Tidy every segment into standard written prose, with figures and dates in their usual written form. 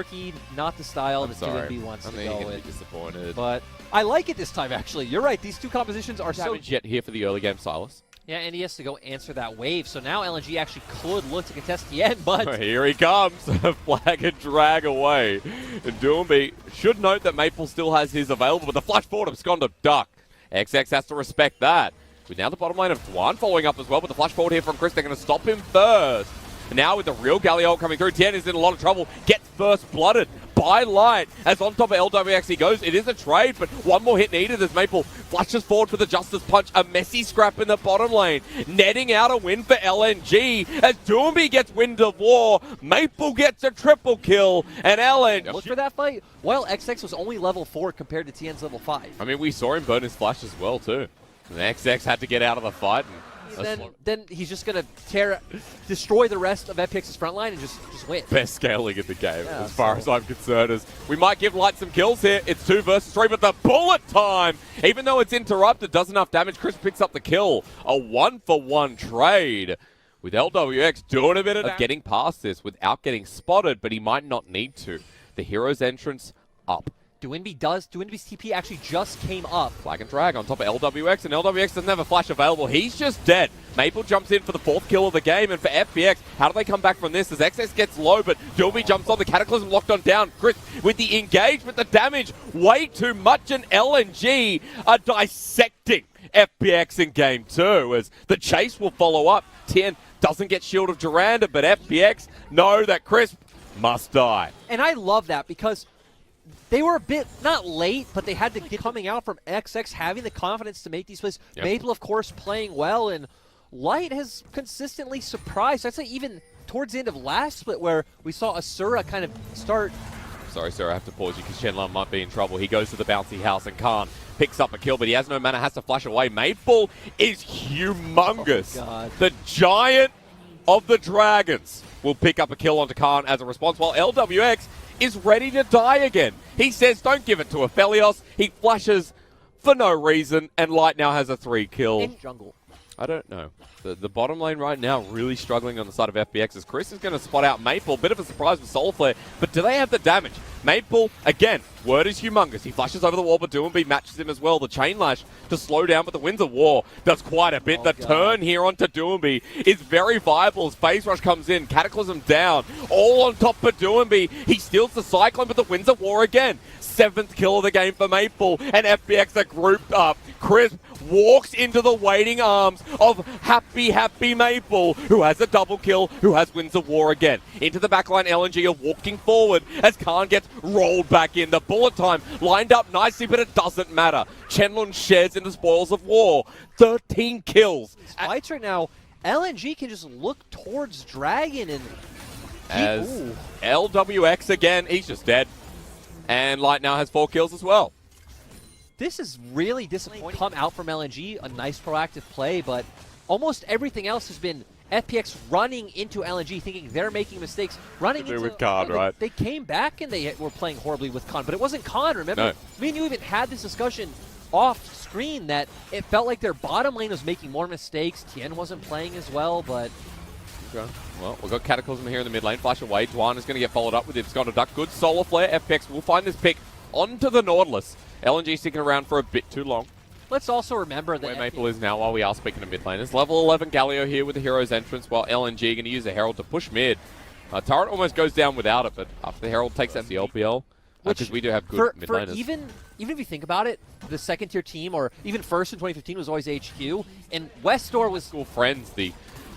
quirky, not the style that DoomB wants to go with. Disappointed. But I like it this time, actually. You're right. These two compositions are so... Damage yet here for the early game Silas. Yeah, and he has to go answer that wave. So now LNG actually could look to contest the end, but... Here he comes. Flag and drag away. And DoomB should note that Maple still has his available, but the flash forward abscond to duck. XX has to respect that. With now the bottom lane of Tuâ following up as well, but the flash forward here from Chris, they're going to stop him first. And now with the real Galio coming through, Tien is in a lot of trouble. Gets first blooded by Light. As on top of LWX he goes. It is a trade, but one more hit needed as Maple flashes forward for the Justice Punch. A messy scrap in the bottom lane. Netting out a win for LNG. As DoomB gets Wind of War, Maple gets a triple kill. And LNG... Look for that fight. While XX was only level 4 compared to Tien's level 5. I mean, we saw him burn his flash as well, too. And XX had to get out of the fight. Then he's just going to destroy the rest of FPX's front line and just win. Best scaling in the game, as far as I'm concerned. As we might give Light some kills here. It's 2 versus 3, but the bullet time, even though it's interrupted, does enough damage. Chris picks up the kill. A 1-for-1 trade. With LWX doing a bit of getting past this without getting spotted, but he might not need to. The hero's entrance up. DoomB's TP actually just came up. Flag and drag on top of LWX, and LWX doesn't have a flash available. He's just dead. Maple jumps in for the 4th kill of the game, and for FPX, how do they come back from this? As XX gets low, but DoomB jumps on the Cataclysm locked on down. Chris with the engagement, the damage, way too much, and LNG are dissecting FPX in game 2, as the chase will follow up. Tien doesn't get Shield of Duranda, but FPX know that Chris must die. And I love that because they were a bit, not late, but they had to get coming out from XX, having the confidence to make these plays. Yep. Maple, of course, playing well, and Light has consistently surprised. I'd say even towards the end of last split where we saw Asura kind of start... Sorry, sir, I have to pause you because Shenlong might be in trouble. He goes to the bouncy house and Khan picks up a kill, but he has no mana, has to flash away. Maple is humongous. Oh, God. The giant of the dragons will pick up a kill onto Khan as a response, while LWX is ready to die again. He says, don't give it to Aphelios. He flashes for no reason, and Light now has a 3 kill. In jungle. I don't know. The bottom lane right now really struggling on the side of FPX as Chris is going to spot out Maple. Bit of a surprise with Soul Flare, but do they have the damage? Maple, again, word is humongous. He flashes over the wall, but DoomB matches him as well. The Chain Lash to slow down, but the Winds of War does quite a bit. The turn here onto DoomB is very viable as Phase Rush comes in. Cataclysm down, all on top of DoomB. He steals the Cyclone, but the Winds of War again. 7th kill of the game for Maple, and FPX are grouped up. Chris walks into the waiting arms of happy Maple, who has a double kill, who has Winds of War again. Into the backline, LNG are walking forward as Khan gets rolled back in. The bullet time lined up nicely, but it doesn't matter. Chenlong shares in the spoils of war. 13 kills. Fights right now, LNG can just look towards Dragon and... As LWX again, he's just dead. And Light now has 4 kills as well. This is really disappointing. Come out from LNG, a nice proactive play, but almost everything else has been FPX running into LNG, thinking they're making mistakes. Running into with Khan, right? They came back and they were playing horribly with Khan, but it wasn't Khan, remember? No. Me and you even had this discussion off screen that it felt like their bottom lane was making more mistakes. Tien wasn't playing as well, but... Okay. Well, we've got Cataclysm here in the mid lane. Flash away. Tuâ is going to get followed up with it. It's got a duck. Good Solar Flare. FPX will find this pick onto the Nautilus. LNG sticking around for a bit too long. Let's also remember that where Maple is now while we are speaking of mid laners. Level 11 Galio here with the hero's entrance, while LNG going to use the Herald to push mid. Turret almost goes down without it, but after the Herald takes out the LPL, because we do have good mid laners. Even if you think about it, the second tier team, or even first in 2015 was always HQ, and Westor was... School friends, the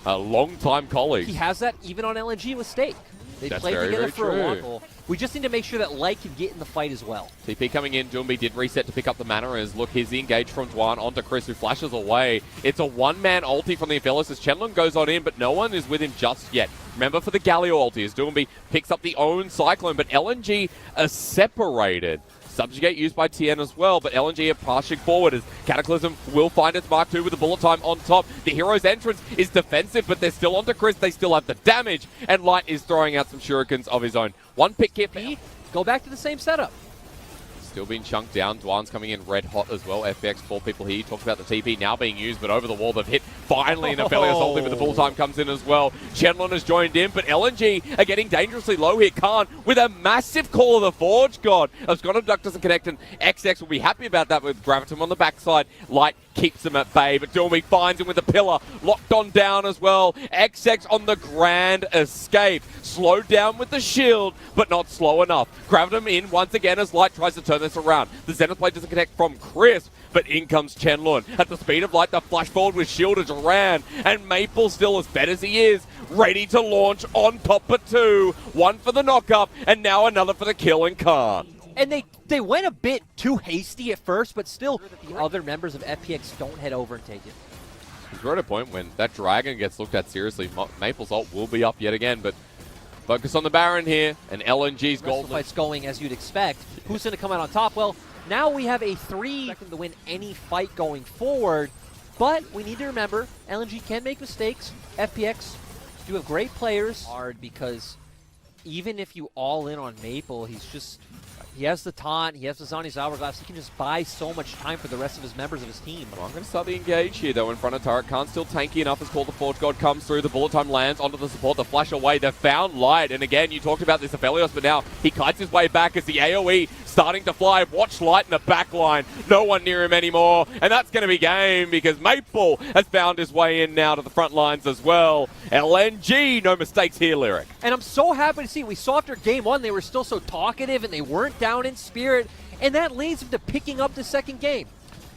long-time colleagues. He has that even on LNG with Stake. They played together for a while. We just need to make sure that Light can get in the fight as well. TP coming in. DoomB did reset to pick up the mana as, look, here's the engage from Tuâ onto Chris, who flashes away. It's a one-man ulti from the Aphelios as Chenlong goes on in, but no one is with him just yet. Remember for the Galio ulti as DoomB picks up the own Cyclone, but LNG are separated. Subjugate used by Tien as well, but LNG are pushing forward as Cataclysm will find its Mark II with the bullet time on top. The hero's entrance is defensive, but they're still onto Chris. They still have the damage, and Light is throwing out some shurikens of his own. One pick here. Go back to the same setup. Still being chunked down. Dwan's coming in red hot as well. FPX, 4 people here. You talked about the TP now being used, but over the wall they've hit finally. And Aphelios ulti with the full time comes in as well. Chenlon has joined in, but LNG are getting dangerously low here. Khan with a massive call of the Forge God. Absconded Duck doesn't connect, and XX will be happy about that with Gravitum on the backside. Light keeps him at bay, but Doomy finds him with the pillar. Locked on down as well. XX on the grand escape. Slowed down with the shield, but not slow enough. Gravitum in once again as Light tries to turn this around. The Zenith blade doesn't connect from Crisp, but in comes Chenlun. At the speed of Light, the flash forward with shield to Duran, and Maple still as fed as he is, ready to launch on top of 2. One for the knock-up, and now another for the kill in Khan. And they went a bit too hasty at first, but still the other members of FPX don't head over and take it. We're at a point when that Dragon gets looked at seriously. Maple's ult will be up yet again, but focus on the Baron here, and LNG's gold. The fight's going as you'd expect. Who's going to come out on top? Well, now we have a 3 to win any fight going forward, but we need to remember LNG can make mistakes. FPX do have great players. Hard because even if you all in on Maple, he has the taunt, he has the Zani's Hourglass, he can just buy so much time for the rest of his members of his team. Well, I'm going to start the engage here, though, in front of turret. Khan's still tanky enough as Call the Forge God comes through. The bullet time lands onto the support, the flash away. They've found Light, and again, you talked about this Aphelios, but now he kites his way back as the AoE starting to fly. Watch Light in the back line. No one near him anymore, and that's going to be game because Maple has found his way in now to the front lines as well. LNG, no mistakes here, Lyric. And I'm so happy to see, we saw after game 1, they were still so talkative and they weren't down in spirit, and that leads them to picking up the second game.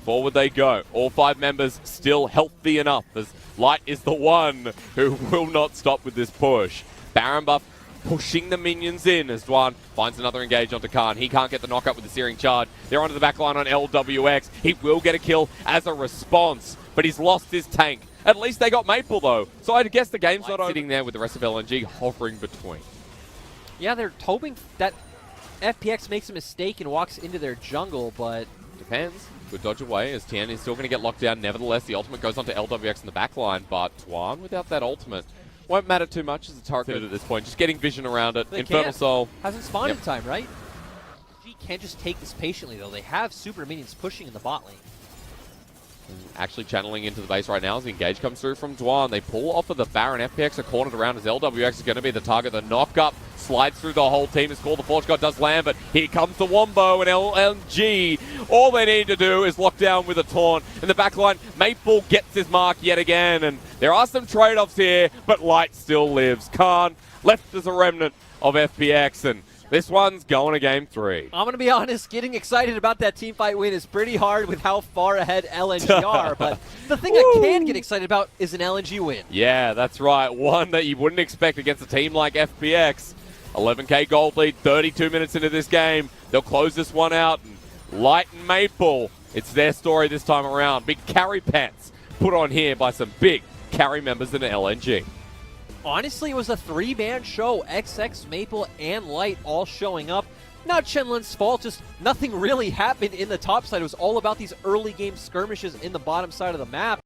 Forward they go. All 5 members still healthy enough as Light is the one who will not stop with this push. Baron buff pushing the minions in as Dwan finds another engage onto Khan. He can't get the knockup with the Searing Charge. They're onto the back line on LWX. He will get a kill as a response, but he's lost his tank. At least they got Maple, though. So I guess the game's not over. Sitting there with the rest of LNG hovering between. Yeah, they're hoping that FPX makes a mistake and walks into their jungle, but depends. Good dodge away as Tian is still going to get locked down. Nevertheless, the ultimate goes onto LWX in the back line, but Tuan, without that ultimate, won't matter too much as a turret at this point. Just getting vision around it. Infernal Soul. Hasn't spawned in time, right? G can't just take this patiently, though. They have super minions pushing in the bot lane. Actually channeling into the base right now as the engage comes through from Dwan. They pull off of the Baron. FPX are cornered around as LWX is going to be the target. The knock-up slides through the whole team. It's called the Forge God does land, but here comes the Wombo and LNG. All they need to do is lock down with a taunt. In the back line, Maple gets his mark yet again, and there are some trade-offs here, but Light still lives. Khan left as a remnant of FPX, and this one's going to game 3. I'm going to be honest, getting excited about that teamfight win is pretty hard with how far ahead LNG are, but the thing I can get excited about is an LNG win. Yeah, that's right. One that you wouldn't expect against a team like FPX. 11k gold lead, 32 minutes into this game. They'll close this one out. Light and Maple, it's their story this time around. Big carry pants put on here by some big carry members in the LNG. Honestly, it was a 3-man show. XX, Maple, and Light all showing up. Not Chenlun's fault, just nothing really happened in the top side. It was all about these early game skirmishes in the bottom side of the map.